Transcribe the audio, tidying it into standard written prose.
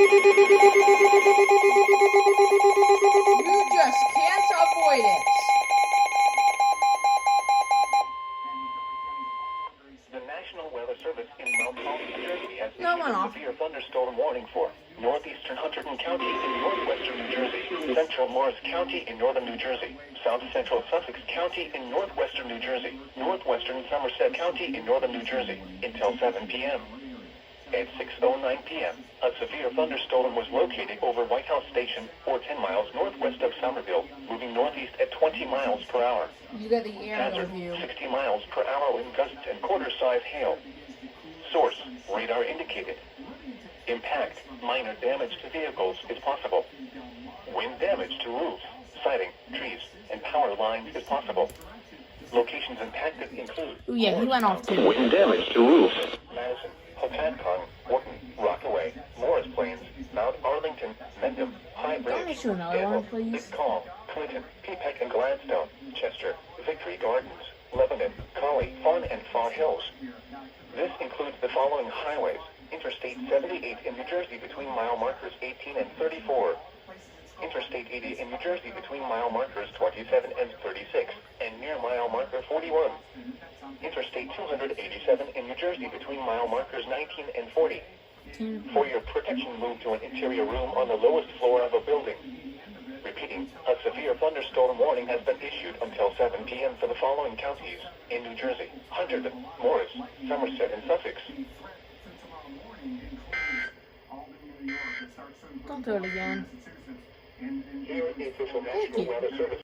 You just can't avoid it. The National Weather Service in Mount Holly, New Jersey has No, issued went a off. severe thunderstorm warning for northeastern Hunterdon County in northwestern New Jersey, central Morris County in northern New Jersey, south central Sussex County in northwestern New Jersey, northwestern Somerset County in northern New Jersey, until 7 p.m. At 6:09 p.m., a severe thunderstorm was located over White House Station, or 10 miles northwest of Somerville, moving northeast at 20 miles per hour. You got the aerial Hazard, view. 60 miles per hour wind gusts and quarter-size hail. Source, radar indicated. Impact, minor damage to vehicles is possible. Wind damage to roofs, siding, trees, and power lines is possible. Locations impacted include... Ooh, yeah, he went off too. Wind damage to roofs. Madison, Hopatcong, Wharton, Rockaway, Morris Plains, Mount Arlington, Mendham, High Bridge, Don't issue another one, please. Litcomb, Clinton, Peapack and Gladstone, Chester, Victory Gardens, Lebanon, Collie, Fawn and Faw Hills. This includes the following highways: Interstate 78 in New Jersey between mile markers 18 and 34. Interstate 80 in New Jersey between mile markers 27 and 36, and near mile marker 41. Interstate 287 in New Jersey between mile markers 19 and 40. For your protection, move to an interior room on the lowest floor of a building. Repeating, a severe thunderstorm warning has been issued until 7 p.m. for the following counties in New Jersey: Hunterdon, Morris, Somerset, and Sussex. Don't do it again. Here is the official Thank National you. Weather Service.